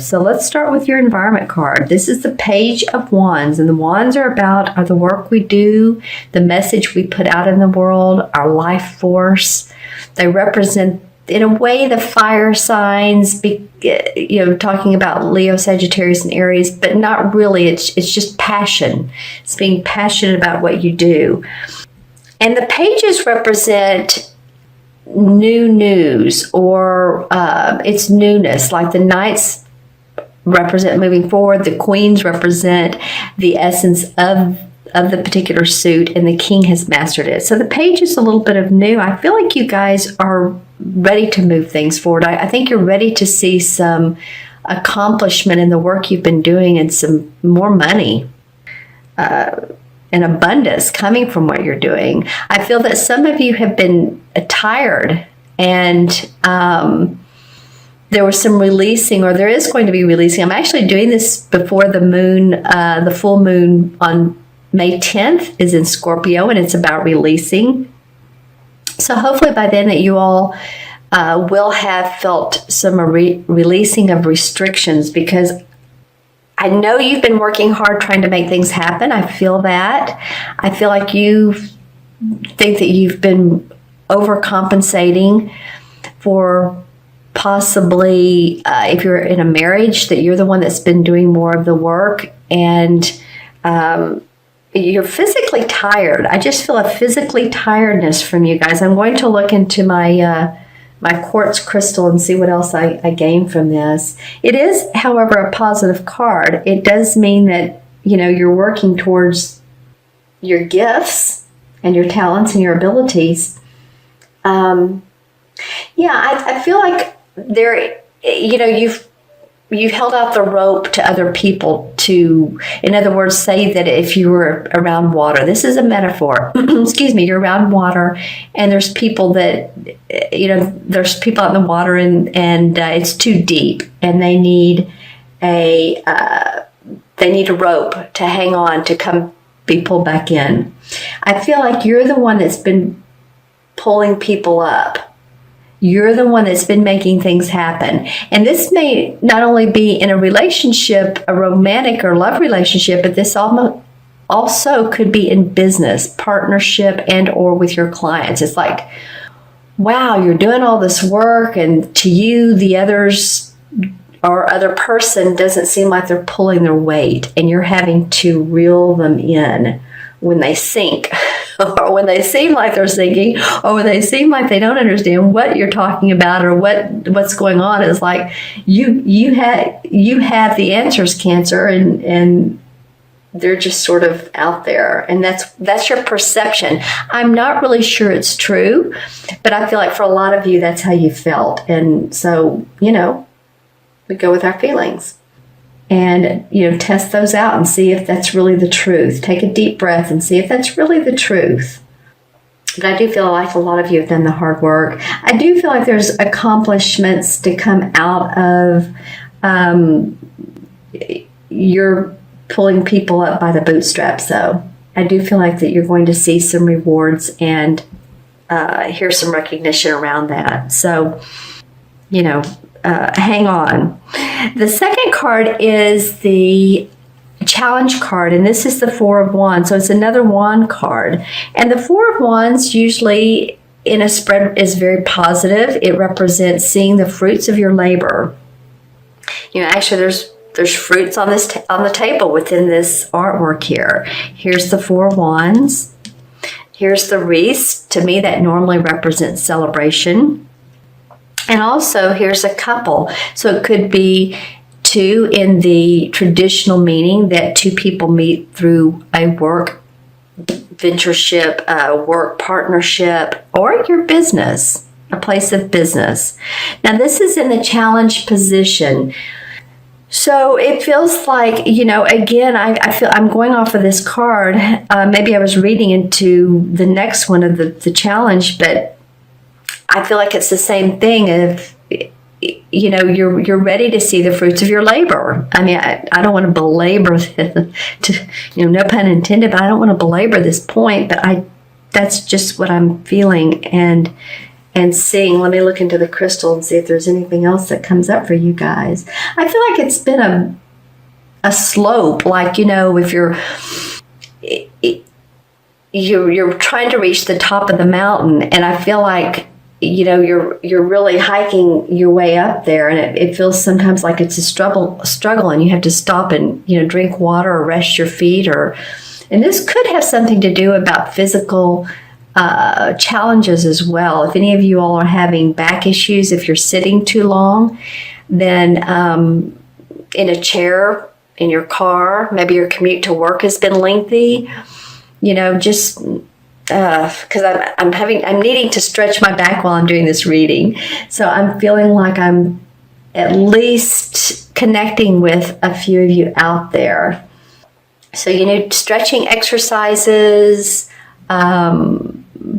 So let's start with your environment card. This is the Page of Wands, and the wands are the work we do, the message we put out in the world, our life force. They represent, in a way, the fire signs, talking about Leo, Sagittarius, and Aries, but not really. It's just passion. It's being passionate about what you do. And the pages represent new news, or it's newness. Like the knights represent moving forward, the queens represent the essence of the particular suit, and the king has mastered it. So the page is a little bit of new. I feel like you guys are ready to move things forward. I think you're ready to see some accomplishment in the work you've been doing, and some more money and abundance coming from what you're doing. I feel that some of you have been tired, and there was some releasing, or there is going to be releasing. I'm actually doing this before the moon, the full moon on May 10th is in Scorpio, and it's about releasing. So hopefully by then that you all will have felt some releasing of restrictions, because I know you've been working hard trying to make things happen. I feel that. I feel like you think that you've been overcompensating for possibly, if you're in a marriage, that you're the one that's been doing more of the work, and you're physically tired. I just feel a physically tiredness from you guys. I'm going to look into my my quartz crystal and see what else I gain from this. It is, however, a positive card. It does mean that, you're working towards your gifts and your talents and your abilities. I feel like there, you've held out the rope to other people to, in other words, say that if you were around water, this is a metaphor, excuse me, you're around water, and there's people that, there's people out in the water, and it's too deep, and they need a rope to hang on to be pulled back in. I feel like you're the one that's been pulling people up. You're the one that's been making things happen. And this may not only be in a relationship, a romantic or love relationship, but this also could be in business, partnership, and or with your clients. It's like, wow, you're doing all this work, and to you, the others or other person doesn't seem like they're pulling their weight, and you're having to reel them in when they sink. Or when they seem like they're sinking, or when they seem like they don't understand what you're talking about, or what's going on. It's like you have the answers, Cancer, and they're just sort of out there, and that's your perception. I'm not really sure it's true, but I feel like for a lot of you that's how you felt, and so we go with our feelings. And, test those out and see if that's really the truth. Take a deep breath and see if that's really the truth. But I do feel like a lot of you have done the hard work. I do feel like there's accomplishments to come out of you're pulling people up by the bootstraps, though. I do feel like that you're going to see some rewards and hear some recognition around that. So, hang on. The second card is the challenge card, and this is the Four of Wands. So it's another wand card. And the Four of Wands usually in a spread is very positive. It represents seeing the fruits of your labor. Actually there's fruits on the table within this artwork here. Here's the Four of Wands. Here's the wreath. To me, that normally represents celebration. And also, here's a couple. So it could be two in the traditional meaning that two people meet through a work ventureship, work partnership, or your business, a place of business. Now, this is in the challenge position. So it feels like, again, I feel I'm going off of this card. Maybe I was reading into the next one of the challenge, but I feel like it's the same thing. If you're ready to see the fruits of your labor. I mean, I don't want to belabor no pun intended, but I don't want to belabor this point. But that's just what I'm feeling, and and seeing, let me look into the crystal and see if there's anything else that comes up for you guys. I feel like it's been a slope, like, if you're trying to reach the top of the mountain, and I feel like you're really hiking your way up there, and it feels sometimes like it's a struggle, and you have to stop and drink water or rest your feet, and this could have something to do about physical challenges as well. If any of you all are having back issues, if you're sitting too long, then in a chair, in your car, maybe your commute to work has been lengthy, just because I'm needing to stretch my back while I'm doing this reading. So I'm feeling like I'm at least connecting with a few of you out there. So stretching exercises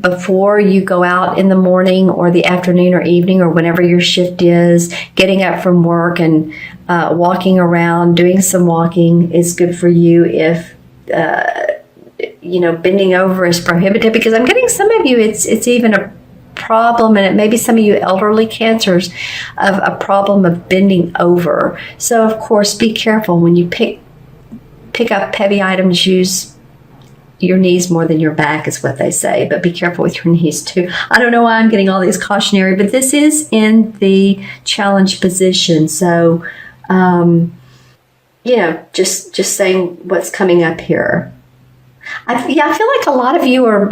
before you go out in the morning or the afternoon or evening or whenever your shift is. Getting up from work and walking around, doing some walking is good for you. If bending over is prohibited, because I'm getting some of you, it's even a problem, and it may be some of you elderly cancers, of a problem of bending over. So of course, be careful when you pick up heavy items. Use your knees more than your back is what they say, but be careful with your knees too. I don't know why I'm getting all these cautionary, but this is in the challenge position. So, just saying what's coming up here. I feel like a lot of you are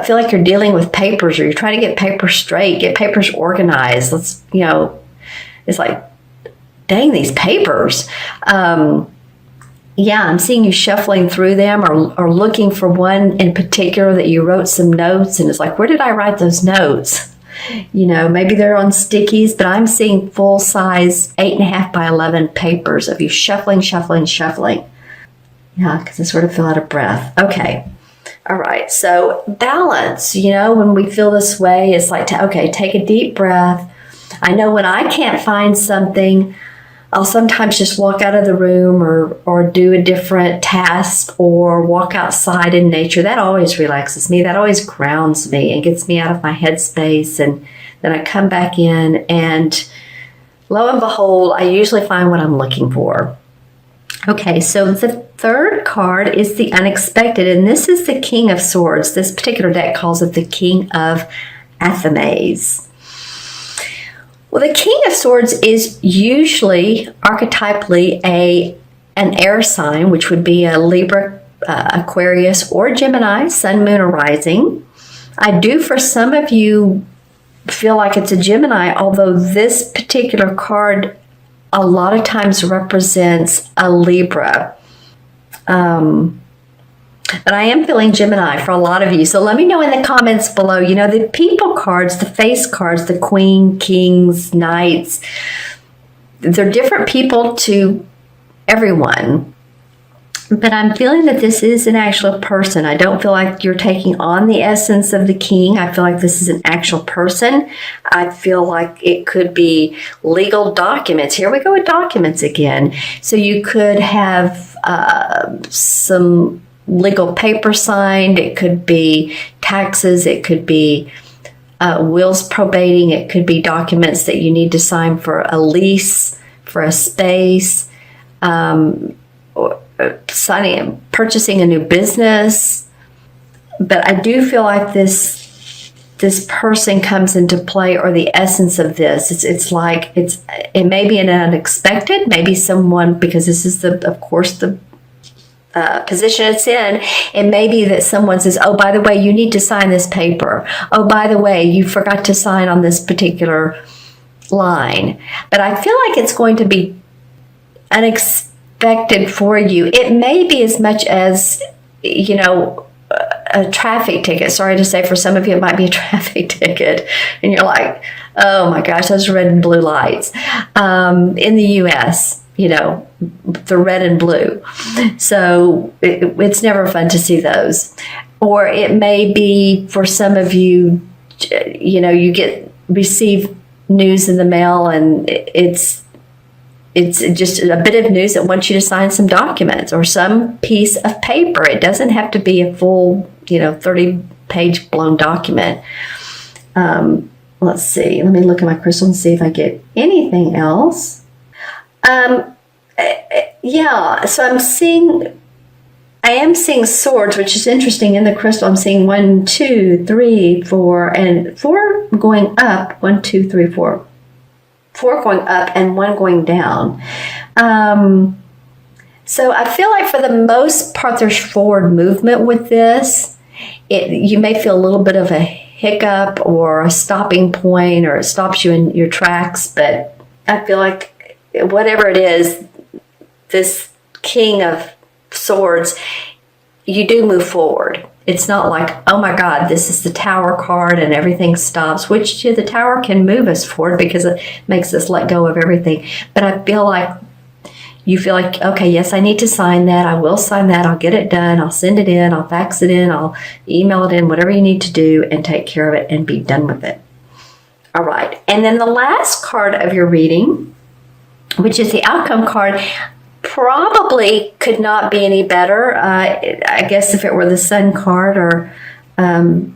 feel like you're dealing with papers, or you're trying to get papers straight, get papers organized. It's like, dang, these papers. I'm seeing you shuffling through them, or looking for one in particular that you wrote some notes, and it's like, where did I write those notes? Maybe they're on stickies, but I'm seeing full size 8.5 by 11 papers of you shuffling. Yeah, because I sort of feel out of breath. Okay. All right. So balance, when we feel this way, it's like, take a deep breath. I know when I can't find something, I'll sometimes just walk out of the room or do a different task or walk outside in nature. That always relaxes me. That always grounds me and gets me out of my headspace. And then I come back in, and lo and behold, I usually find what I'm looking for. Okay, so the third card is the unexpected, and this is the King of Swords. This particular deck calls it the King of Athames. Well, the King of Swords is usually archetypally an air sign, which would be a Libra, Aquarius, or Gemini, Sun, Moon, or Rising. I do, for some of you, feel like it's a Gemini, although this particular card a lot of times represents a Libra. But I am feeling Gemini for a lot of you. So let me know in the comments below. The people cards, the face cards, the Queen, Kings, Knights, they're different people to everyone. But I'm feeling that this is an actual person. I don't feel like you're taking on the essence of the king. I feel like this is an actual person. I feel like it could be legal documents. Here we go with documents again. So you could have some legal paper signed. It could be taxes. It could be wills probating. It could be documents that you need to sign for a lease, for a space, purchasing a new business. But I do feel like this person comes into play, or the essence of this. It may be an unexpected, maybe someone, because this is of course the position it's in. It may be that someone says, oh, by the way, you need to sign this paper. Oh, by the way, you forgot to sign on this particular line. But I feel like it's going to be unexpected for you. It may be as much as, a traffic ticket. Sorry to say, for some of you, it might be a traffic ticket. And you're like, oh my gosh, those red and blue lights. In the U.S., the red and blue. So it's never fun to see those. Or it may be for some of you, you receive news in the mail, and it's just a bit of news that wants you to sign some documents or some piece of paper. It doesn't have to be a full, 30-page blown document. Let's see. Let me look at my crystal and see if I get anything else. Yeah, so I am seeing swords, which is interesting in the crystal. I'm seeing 1, 2, 3, 4, and 4 going up. 1, 2, 3, 4. 4 going up and 1 going down. So I feel like for the most part, there's forward movement with this. You may feel a little bit of a hiccup or a stopping point, or it stops you in your tracks, but I feel like whatever it is, this King of Swords, you do move forward. It's not like, oh my God, this is the Tower card and everything stops, which the Tower can move us forward because it makes us let go of everything. But I feel like you feel like, okay, yes, I need to sign that. I will sign that. I'll get it done. I'll send it in. I'll fax it in. I'll email it in, whatever you need to do, and take care of it and be done with it. All right. And then the last card of your reading, which is the outcome card, probably could not be any better. I guess if it were the Sun card, or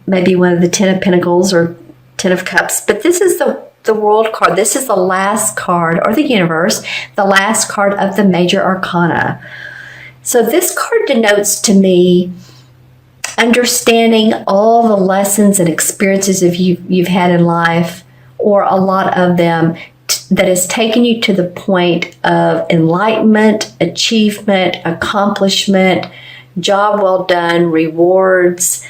maybe one of the Ten of Pentacles or Ten of Cups. But this is the World card. This is the last card, or the Universe, the last card of the Major Arcana. So this card denotes to me understanding all the lessons and experiences you've had in life, or a lot of them, that has taken you to the point of enlightenment, achievement, accomplishment, job well done, rewards.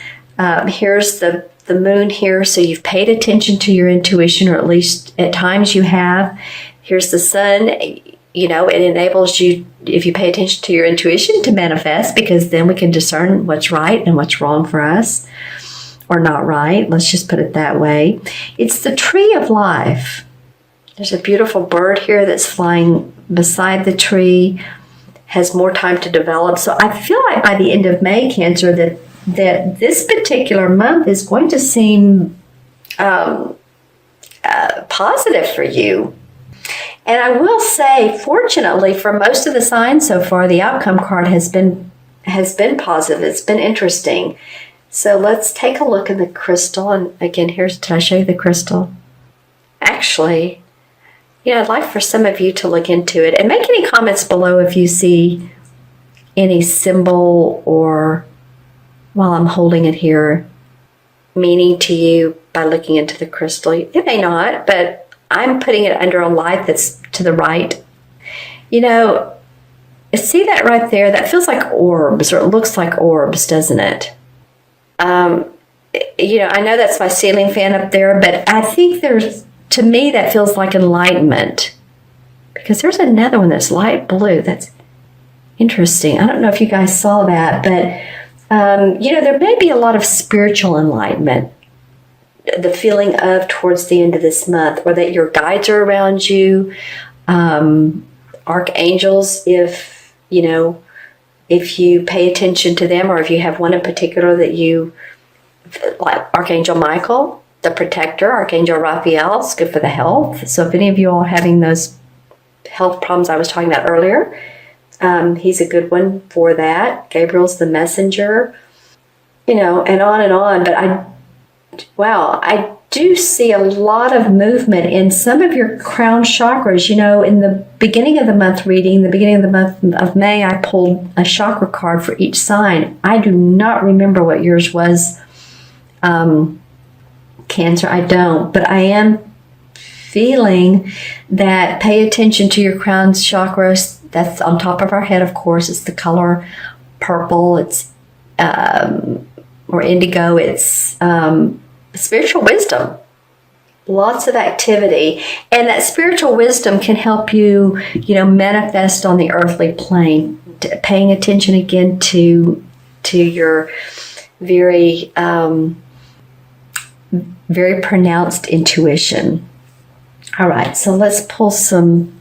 Here's the Moon here, so you've paid attention to your intuition, or at least at times you have. Here's the Sun. You know, it enables you, if you pay attention to your intuition, to manifest, because then we can discern what's right and what's wrong for us, or not right. Let's just put it that way. It's the Tree of Life. There's a beautiful bird here that's flying beside the tree, has more time to develop. So I feel like by the end of May, Cancer, that this particular month is going to seem positive for you. And I will say, fortunately, for most of the signs so far, the outcome card has been positive. It's been interesting. So let's take a look at the crystal. And again, did I show you the crystal? Actually, I'd like for some of you to look into it and make any comments below if you see any symbol, or while I'm holding it here, meaning to you by looking into the crystal. It may not, but I'm putting it under a light that's to the right. See that right there? That feels like orbs, or it looks like orbs, doesn't it? I know that's my ceiling fan up there, but I think to me, that feels like enlightenment, because there's another one that's light blue. That's interesting. I don't know if you guys saw that, but there may be a lot of spiritual enlightenment, the feeling of towards the end of this month, or that your guides are around you, archangels, if you pay attention to them, or if you have one in particular that you like, Archangel Michael, the protector, Archangel Raphael, is good for the health. So if any of you are having those health problems I was talking about earlier, he's a good one for that. Gabriel's the messenger, and on. But I do see a lot of movement in some of your crown chakras. In the beginning of the month reading, the beginning of the month of May, I pulled a chakra card for each sign. I do not remember what yours was, Cancer. I don't, but I am feeling that pay attention to your crown chakras. That's on top of our head, of course. It's the color purple. It's or indigo. It's spiritual wisdom. Lots of activity, and that spiritual wisdom can help you, manifest on the earthly plane. Paying attention again to your very very pronounced intuition. All right, so let's pull some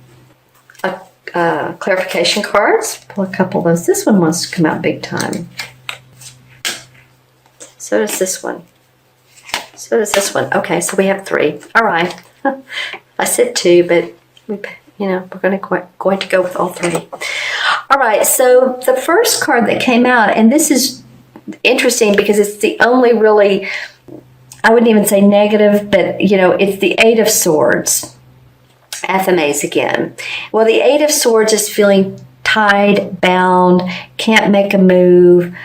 clarification cards. Pull a couple of those. This one wants to come out big time. So does this one. So does this one. Okay, so we have 3. All right. I said 2, but we're going to go with all 3. All right, so the first card that came out, and this is interesting because it's the only really I wouldn't even say negative, but it's the Eight of Swords. Athames again. Well, the Eight of Swords is feeling tied, bound, can't make a move.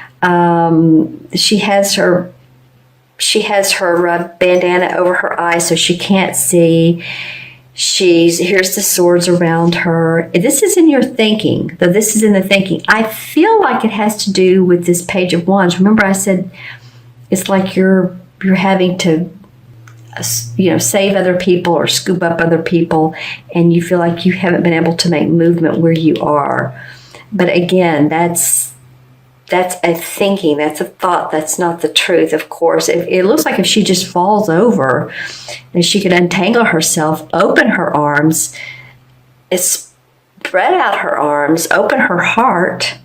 She has her bandana over her eyes, so she can't see. Here's the swords around her. This is in your thinking, though. This is in the thinking. I feel like it has to do with this Page of Wands. Remember, I said it's like you're having to, save other people or scoop up other people, and you feel like you haven't been able to make movement where you are. But again, that's a thinking, that's a thought, that's not the truth, of course. It looks like if she just falls over and she could untangle herself, open her arms, spread out her arms, open her heart,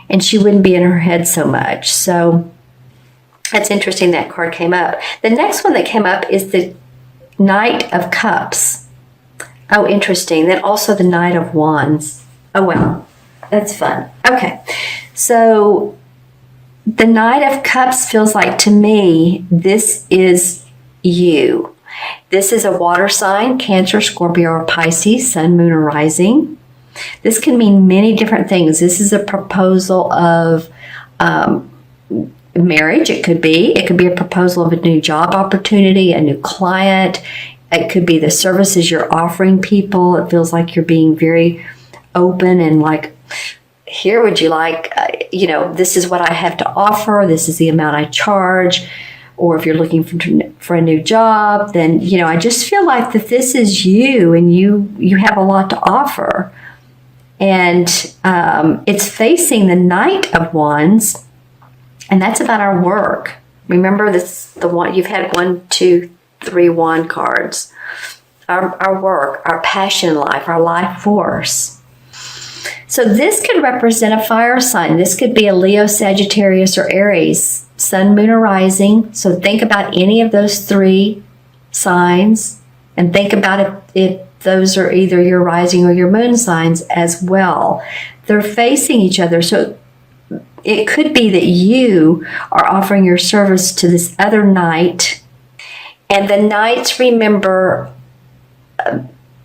and she wouldn't be in her head so much. So that's interesting that card came up. The next one that came up is the Knight of Cups. Oh, interesting. Then also the Knight of Wands. Oh, well, that's fun. Okay. So the Knight of Cups feels like, to me, this is you. This is a water sign, Cancer, Scorpio, or Pisces, Sun, Moon, or Rising. This can mean many different things. This is a proposal of marriage. It could be a proposal of a new job opportunity, a new client. It could be the services you're offering people. It feels like you're being very open and like, here, would you like, this is what I have to offer. This is the amount I charge. Or if you're looking for a new job, then, I just feel like that this is you, and you have a lot to offer. And it's facing the Knight of Wands, and that's about our work. Remember, this the one you've had 1, 2, 3 wand cards. Our work, our passion in life, our life force. So this could represent a fire sign. This could be a Leo, Sagittarius, or Aries, Sun, Moon, or Rising. So think about any of those 3 signs, and think about if those are either your rising or your moon signs as well. They're facing each other. So it could be that you are offering your service to this other knight, and the knights, remember,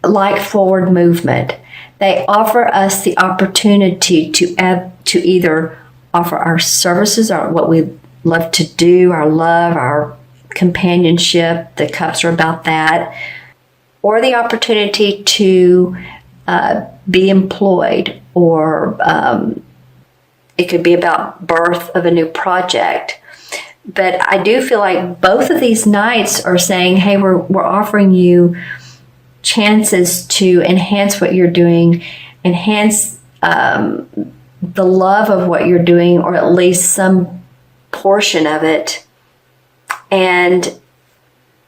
like forward movement. They offer us the opportunity to either offer our services, or what we love to do, our love, our companionship. The cups are about that. Or the opportunity to be employed, or it could be about birth of a new project. But I do feel like both of these knights are saying, hey, we're offering you chances to enhance what you're doing, enhance the love of what you're doing, or at least some portion of it, and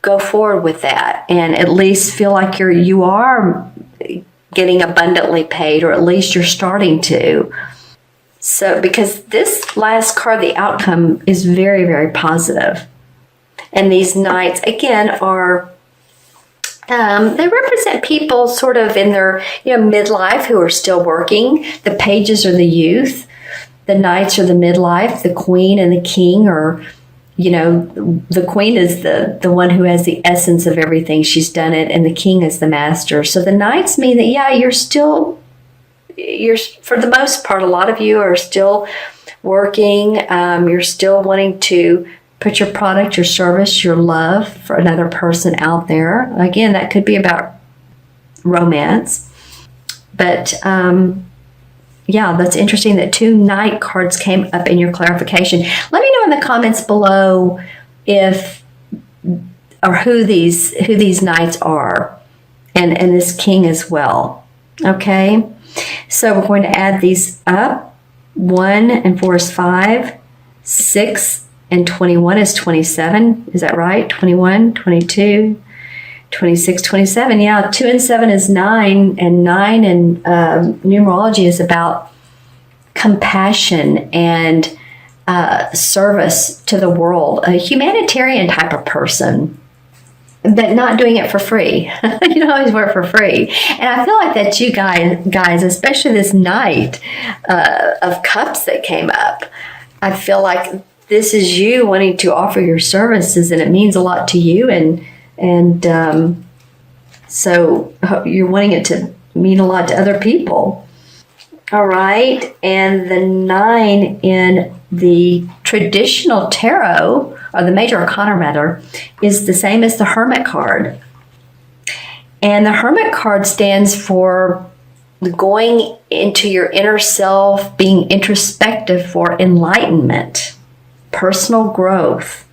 go forward with that, and at least feel like you are getting abundantly paid, or at least you're starting to. So, because this last card, the outcome, is very, very positive. And these knights, again, are they represent people sort of in their midlife who are still working. The pages are the youth. The knights are the midlife. The queen and the king are, the queen is the one who has the essence of everything. She's done it. And the king is the master. So the knights mean that, you're for the most part, a lot of you are still working. You're still wanting to put your product, your service, your love for another person out there. Again, that could be about romance. But that's interesting that 2 knight cards came up in your clarification. Let me know in the comments below if or who these knights are, and this king as well. Okay, so we're going to add these up. 1 and 4 is 5, 6 and 21 is 27. Is that right? 21, 22, 26, 27. Yeah, 2 and 7 is 9, and 9 in numerology is about compassion and service to the world. A humanitarian type of person, but not doing it for free. You don't always work for free. And I feel like that you guys, especially this Knight of Cups that came up, I feel like this is you wanting to offer your services, and it means a lot to you, and so you're wanting it to mean a lot to other people. All right, and the 9 in the traditional tarot, or the major arcana rather, is the same as the Hermit card. And the Hermit card stands for going into your inner self, being introspective for enlightenment, personal growth,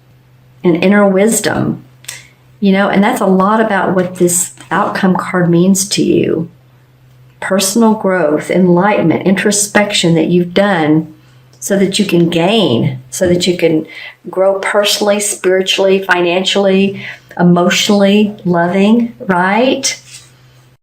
and inner wisdom. And that's a lot about what this outcome card means to you. Personal growth, enlightenment, introspection that you've done so that you can gain, so that you can grow personally, spiritually, financially, emotionally, loving, right?